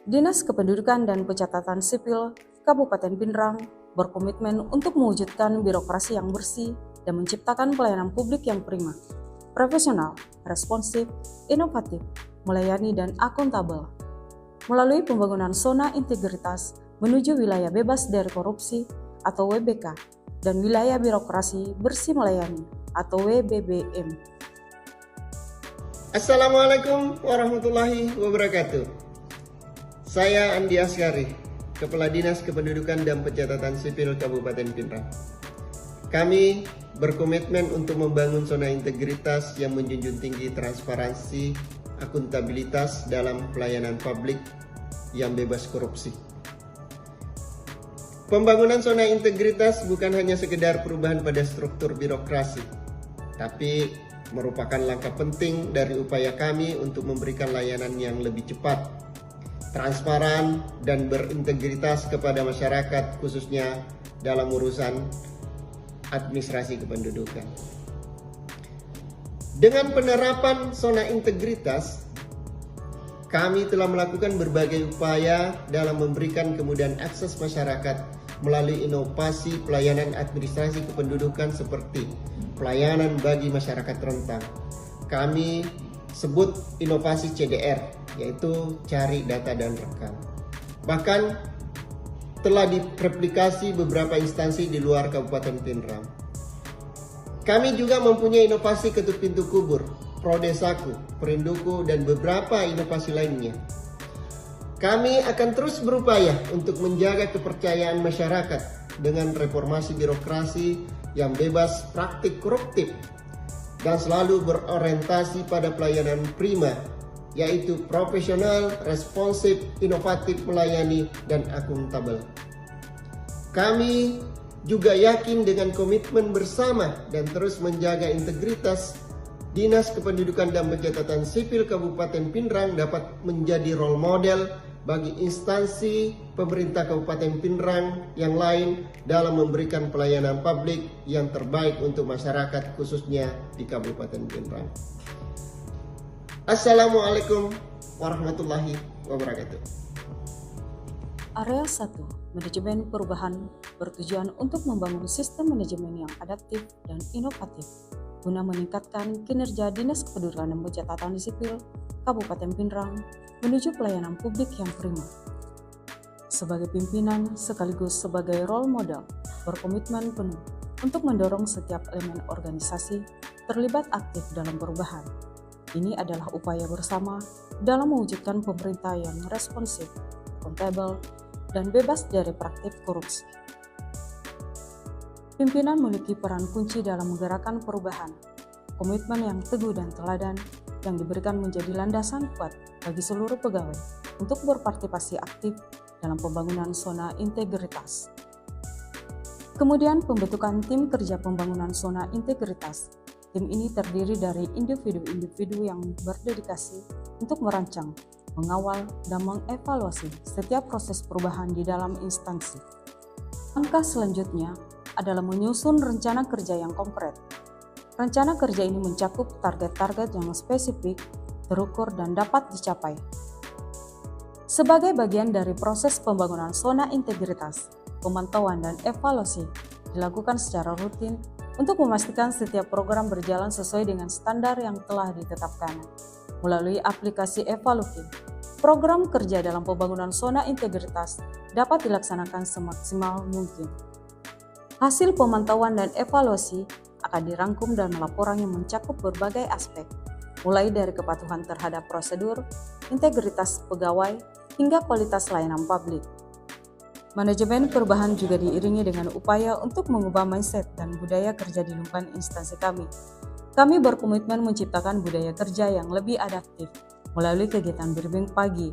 Dinas Kependudukan dan Pencatatan Sipil Kabupaten Pindrang berkomitmen untuk mewujudkan birokrasi yang bersih dan menciptakan pelayanan publik yang prima, profesional, responsif, inovatif, melayani dan akuntabel. Melalui pembangunan zona integritas menuju wilayah bebas dari korupsi atau WBK dan wilayah birokrasi bersih melayani atau WBBM. Assalamualaikum warahmatullahi wabarakatuh. Saya Andi Askari, Kepala Dinas Kependudukan dan Pencatatan Sipil Kabupaten Pindrang. Kami berkomitmen untuk membangun zona integritas yang menjunjung tinggi transparansi, akuntabilitas dalam pelayanan publik yang bebas korupsi. Pembangunan zona integritas bukan hanya sekedar perubahan pada struktur birokrasi, tapi merupakan langkah penting dari upaya kami untuk memberikan layanan yang lebih cepat, transparan, dan berintegritas kepada masyarakat, khususnya dalam urusan administrasi kependudukan. Dengan penerapan zona integritas, kami telah melakukan berbagai upaya dalam memberikan kemudahan akses masyarakat melalui inovasi pelayanan administrasi kependudukan seperti pelayanan bagi masyarakat rentan. Kami sebut inovasi CDR, yaitu cari data dan rekam. Bahkan telah direplikasi beberapa instansi di luar Kabupaten Pindrang. Kami juga mempunyai inovasi ketuk pintu kubur, Prodesaku, Perinduku, dan beberapa inovasi lainnya. Kami akan terus berupaya untuk menjaga kepercayaan masyarakat dengan reformasi birokrasi yang bebas praktik koruptif dan selalu berorientasi pada pelayanan prima, yaitu profesional, responsif, inovatif, melayani, dan akuntabel. Kami juga yakin dengan komitmen bersama dan terus menjaga integritas, Dinas Kependudukan dan Pencatatan Sipil Kabupaten Pindrang dapat menjadi role model bagi instansi pemerintah Kabupaten Pindrang yang lain dalam memberikan pelayanan publik yang terbaik untuk masyarakat, khususnya di Kabupaten Pindrang. Assalamualaikum warahmatullahi wabarakatuh. Area 1, Manajemen Perubahan, bertujuan untuk membangun sistem manajemen yang adaptif dan inovatif guna meningkatkan kinerja Dinas Kependudukan dan Pencatatan Sipil Kabupaten Pindrang menuju pelayanan publik yang prima. Sebagai pimpinan sekaligus sebagai role model, berkomitmen penuh untuk mendorong setiap elemen organisasi terlibat aktif dalam perubahan. Ini adalah upaya bersama dalam mewujudkan pemerintah yang responsif, akuntabel, dan bebas dari praktik korupsi. Pimpinan memiliki peran kunci dalam menggerakkan perubahan. Komitmen yang teguh dan teladan yang diberikan menjadi landasan kuat bagi seluruh pegawai untuk berpartisipasi aktif dalam pembangunan zona integritas. Kemudian pembentukan tim kerja pembangunan zona integritas. Tim ini terdiri dari individu-individu yang berdedikasi untuk merancang, mengawal, dan mengevaluasi setiap proses perubahan di dalam instansi. Langkah selanjutnya adalah menyusun rencana kerja yang konkret. Rencana kerja ini mencakup target-target yang spesifik, terukur, dan dapat dicapai. Sebagai bagian dari proses pembangunan zona integritas, pemantauan dan evaluasi dilakukan secara rutin untuk memastikan setiap program berjalan sesuai dengan standar yang telah ditetapkan. Melalui aplikasi Evaluki, program kerja dalam pembangunan zona integritas dapat dilaksanakan semaksimal mungkin. Hasil pemantauan dan evaluasi akan dirangkum dalam laporan yang mencakup berbagai aspek, mulai dari kepatuhan terhadap prosedur, integritas pegawai, hingga kualitas layanan publik. Manajemen perubahan juga diiringi dengan upaya untuk mengubah mindset dan budaya kerja di lingkungan instansi kami. Kami berkomitmen menciptakan budaya kerja yang lebih adaptif melalui kegiatan briefing pagi.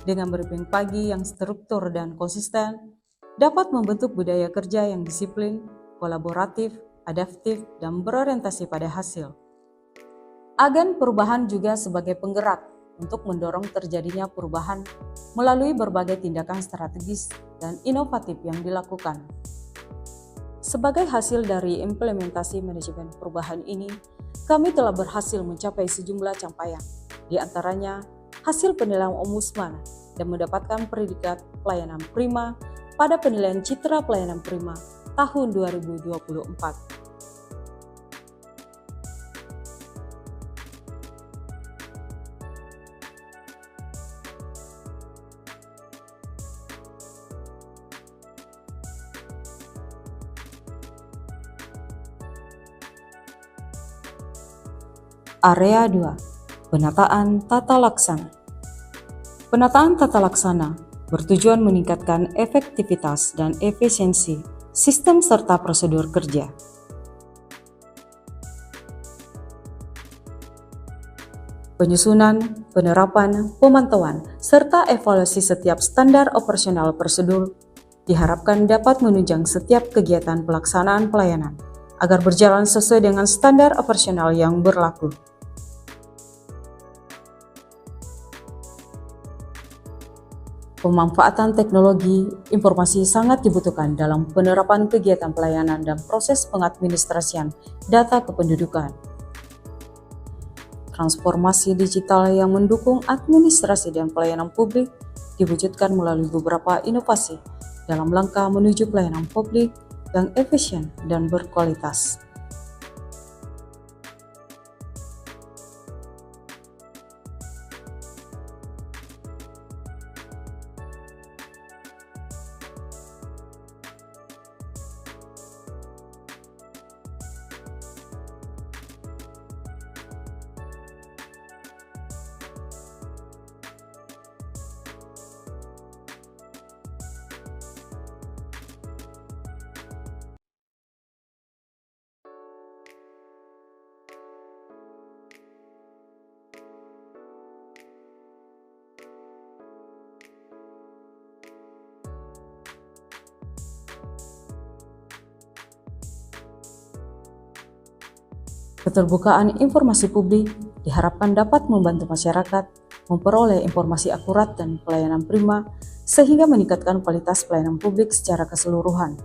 Dengan briefing pagi yang struktur dan konsisten, dapat membentuk budaya kerja yang disiplin, kolaboratif, adaptif, dan berorientasi pada hasil. Agen perubahan juga sebagai penggerak untuk mendorong terjadinya perubahan melalui berbagai tindakan strategis dan inovatif yang dilakukan. Sebagai hasil dari implementasi manajemen perubahan ini, kami telah berhasil mencapai sejumlah capaian, di antaranya hasil penilaian Ombudsman dan mendapatkan predikat pelayanan prima pada penilaian Citra Pelayanan Prima tahun 2024. Area 2. Penataan tata laksana. Penataan tata laksana bertujuan meningkatkan efektivitas dan efisiensi sistem serta prosedur kerja. Penyusunan, penerapan, pemantauan, serta evaluasi setiap standar operasional prosedur diharapkan dapat menunjang setiap kegiatan pelaksanaan pelayanan agar berjalan sesuai dengan standar operasional yang berlaku. Pemanfaatan teknologi informasi sangat dibutuhkan dalam penerapan kegiatan pelayanan dan proses pengadministrasian data kependudukan. Transformasi digital yang mendukung administrasi dan pelayanan publik diwujudkan melalui beberapa inovasi dalam langkah menuju pelayanan publik yang efisien dan berkualitas. Keterbukaan informasi publik diharapkan dapat membantu masyarakat memperoleh informasi akurat dan pelayanan prima sehingga meningkatkan kualitas pelayanan publik secara keseluruhan.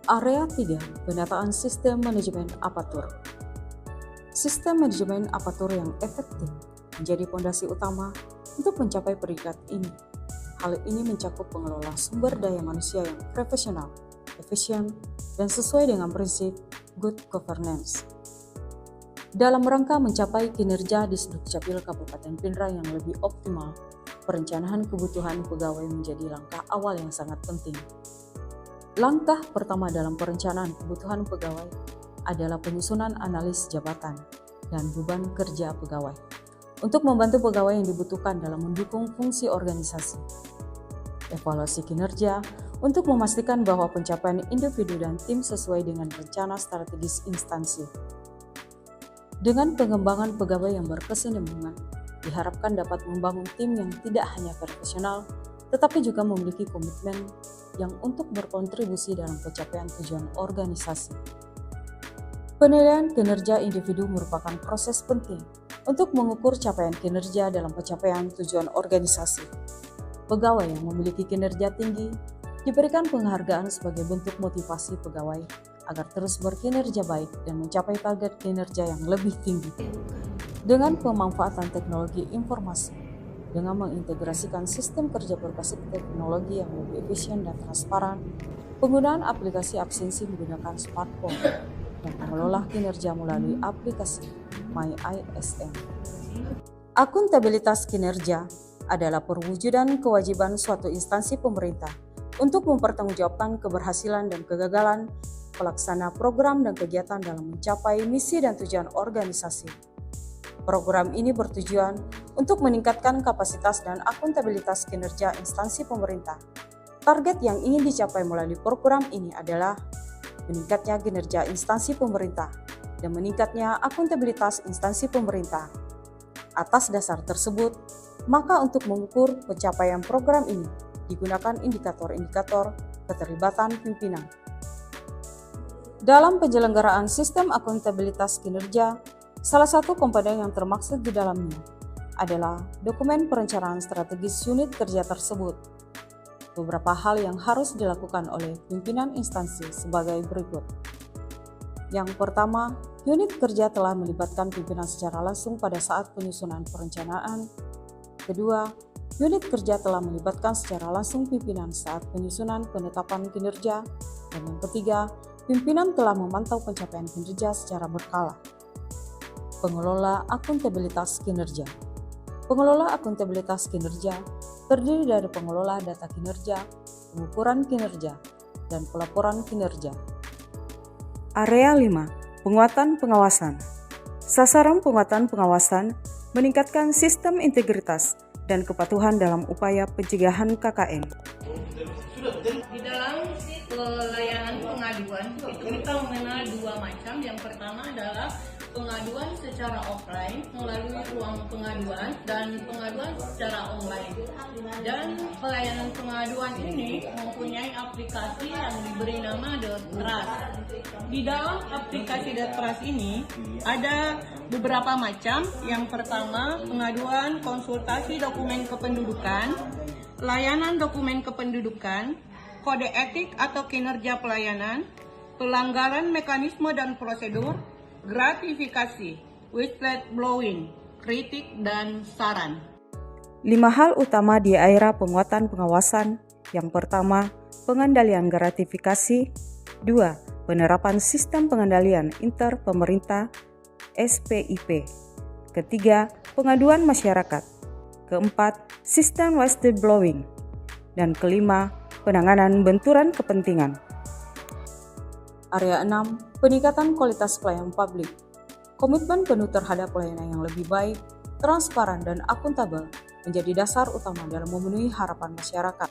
Area 3. Penataan sistem manajemen apatur. Sistem manajemen apatur yang efektif menjadi fondasi utama untuk mencapai predikat ini. Hal ini mencakup pengelola sumber daya manusia yang profesional, efisien, dan sesuai dengan prinsip good governance. Dalam rangka mencapai kinerja di Sdukcapil Kabupaten Pindrang yang lebih optimal, perencanaan kebutuhan pegawai menjadi langkah awal yang sangat penting. Langkah pertama dalam perencanaan kebutuhan pegawai adalah penyusunan analis jabatan dan beban kerja pegawai untuk membantu pegawai yang dibutuhkan dalam mendukung fungsi organisasi. Evaluasi kinerja untuk memastikan bahwa pencapaian individu dan tim sesuai dengan rencana strategis instansi. Dengan pengembangan pegawai yang berkesinambungan, diharapkan dapat membangun tim yang tidak hanya profesional, tetapi juga memiliki komitmen yang untuk berkontribusi dalam pencapaian tujuan organisasi. Penilaian kinerja individu merupakan proses penting untuk mengukur capaian kinerja dalam pencapaian tujuan organisasi. Pegawai yang memiliki kinerja tinggi diberikan penghargaan sebagai bentuk motivasi pegawai agar terus berkinerja baik dan mencapai target kinerja yang lebih tinggi. Dengan pemanfaatan teknologi informasi, dengan mengintegrasikan sistem kerja berbasis teknologi yang lebih efisien dan transparan, penggunaan aplikasi absensi menggunakan smartphone, dan mengelola kinerja melalui aplikasi MyISN. Akuntabilitas kinerja adalah perwujudan kewajiban suatu instansi pemerintah untuk mempertanggungjawabkan keberhasilan dan kegagalan pelaksana program dan kegiatan dalam mencapai misi dan tujuan organisasi. Program ini bertujuan untuk meningkatkan kapasitas dan akuntabilitas kinerja instansi pemerintah. Target yang ingin dicapai melalui program ini adalah meningkatnya kinerja instansi pemerintah dan meningkatnya akuntabilitas instansi pemerintah. Atas dasar tersebut, maka untuk mengukur pencapaian program ini, digunakan indikator-indikator keterlibatan pimpinan. Dalam penyelenggaraan sistem akuntabilitas kinerja, salah satu komponen yang termaksud di dalamnya adalah dokumen perencanaan strategis unit kerja tersebut. Beberapa hal yang harus dilakukan oleh pimpinan instansi sebagai berikut. Yang pertama, unit kerja telah melibatkan pimpinan secara langsung pada saat penyusunan perencanaan. Kedua, unit kerja telah melibatkan secara langsung pimpinan saat penyusunan penetapan kinerja. Dan yang ketiga, pimpinan telah memantau pencapaian kinerja secara berkala. Pengelola akuntabilitas kinerja. Pengelola akuntabilitas kinerja terdiri dari pengelola data kinerja, pengukuran kinerja, dan pelaporan kinerja. Area 5. Penguatan pengawasan. Sasaran penguatan pengawasan meningkatkan sistem integritas dan kepatuhan dalam upaya pencegahan KKN. Di dalam pelayanan pengaduan itu kita mengenal dua macam. Yang pertama adalah pengaduan secara offline melalui ruang pengaduan dan pengaduan secara online. Dan pelayanan pengaduan ini mempunyai aplikasi yang diberi nama The Trust. Di dalam aplikasi The Trust ini ada beberapa macam. Yang pertama, pengaduan konsultasi dokumen kependudukan, layanan dokumen kependudukan, kode etik atau kinerja pelayanan, pelanggaran mekanisme dan prosedur, gratifikasi, whistleblowing, kritik, dan saran. 5 hal utama di era penguatan pengawasan. Yang pertama, pengendalian gratifikasi. 2. Penerapan sistem pengendalian inter pemerintah SPIP. Ketiga, pengaduan masyarakat. Keempat, sistem whistleblowing. Dan kelima, penanganan benturan kepentingan. Area 6, peningkatan kualitas pelayanan publik. Komitmen penuh terhadap pelayanan yang lebih baik, transparan, dan akuntabel menjadi dasar utama dalam memenuhi harapan masyarakat.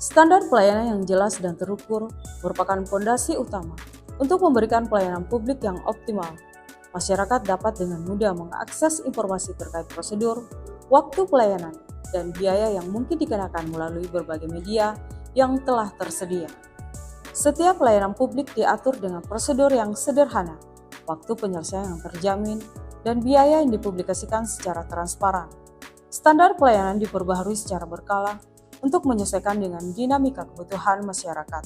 Standar pelayanan yang jelas dan terukur merupakan fondasi utama untuk memberikan pelayanan publik yang optimal. Masyarakat dapat dengan mudah mengakses informasi terkait prosedur, waktu pelayanan, dan biaya yang mungkin dikenakan melalui berbagai media yang telah tersedia. Setiap pelayanan publik diatur dengan prosedur yang sederhana, waktu penyelesaian yang terjamin, dan biaya yang dipublikasikan secara transparan. Standar pelayanan diperbaharui secara berkala untuk menyesuaikan dengan dinamika kebutuhan masyarakat.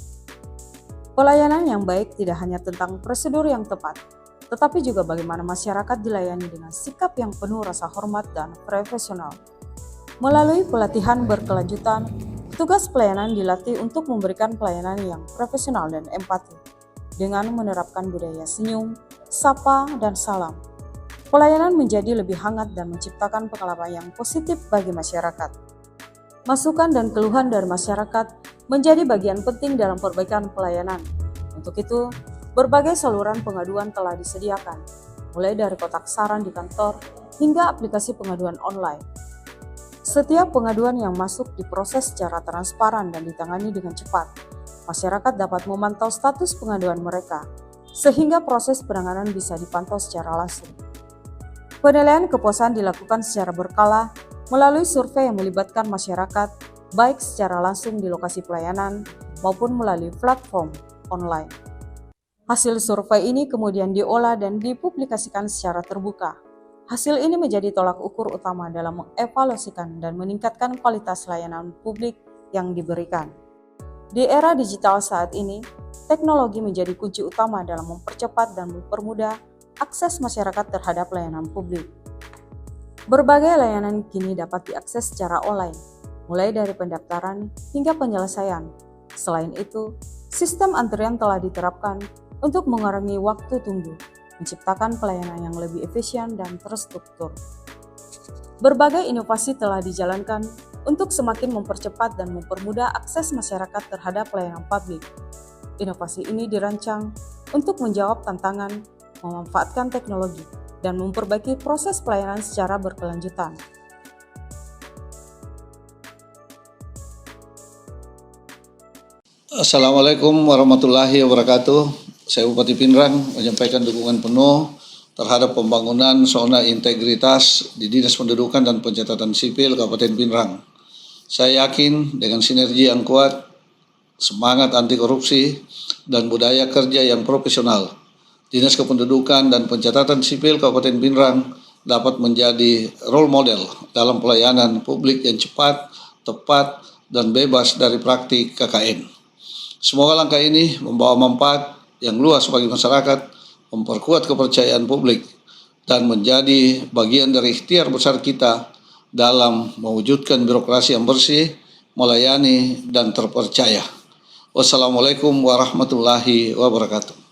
Pelayanan yang baik tidak hanya tentang prosedur yang tepat, tetapi juga bagaimana masyarakat dilayani dengan sikap yang penuh rasa hormat dan profesional. Melalui pelatihan berkelanjutan, petugas pelayanan dilatih untuk memberikan pelayanan yang profesional dan empati dengan menerapkan budaya senyum, sapa, dan salam. Pelayanan menjadi lebih hangat dan menciptakan pengalaman yang positif bagi masyarakat. Masukan dan keluhan dari masyarakat menjadi bagian penting dalam perbaikan pelayanan. Untuk itu, berbagai saluran pengaduan telah disediakan, mulai dari kotak saran di kantor hingga aplikasi pengaduan online. Setiap pengaduan yang masuk diproses secara transparan dan ditangani dengan cepat. Masyarakat dapat memantau status pengaduan mereka, sehingga proses penanganan bisa dipantau secara langsung. Penilaian kepuasan dilakukan secara berkala melalui survei yang melibatkan masyarakat, baik secara langsung di lokasi pelayanan maupun melalui platform online. Hasil survei ini kemudian diolah dan dipublikasikan secara terbuka. Hasil ini menjadi tolak ukur utama dalam mengevaluasikan dan meningkatkan kualitas layanan publik yang diberikan. Di era digital saat ini, teknologi menjadi kunci utama dalam mempercepat dan mempermudah akses masyarakat terhadap layanan publik. Berbagai layanan kini dapat diakses secara online, mulai dari pendaftaran hingga penyelesaian. Selain itu, sistem antrian telah diterapkan untuk mengurangi waktu tunggu, menciptakan pelayanan yang lebih efisien dan terstruktur. Berbagai inovasi telah dijalankan untuk semakin mempercepat dan mempermudah akses masyarakat terhadap pelayanan publik. Inovasi ini dirancang untuk menjawab tantangan, memanfaatkan teknologi, dan memperbaiki proses pelayanan secara berkelanjutan. Assalamualaikum warahmatullahi wabarakatuh. Saya Bupati Pinrang menyampaikan dukungan penuh terhadap pembangunan zona integritas di Dinas Pendudukan dan Pencatatan Sipil Kabupaten Pinrang. Saya yakin dengan sinergi yang kuat, semangat anti korupsi, dan budaya kerja yang profesional, Dinas Kependudukan dan Pencatatan Sipil Kabupaten Pinrang dapat menjadi role model dalam pelayanan publik yang cepat, tepat, dan bebas dari praktik KKN. Semoga langkah ini membawa manfaat yang luas bagi masyarakat, memperkuat kepercayaan publik, dan menjadi bagian dari ikhtiar besar kita dalam mewujudkan birokrasi yang bersih, melayani, dan terpercaya. Wassalamualaikum warahmatullahi wabarakatuh.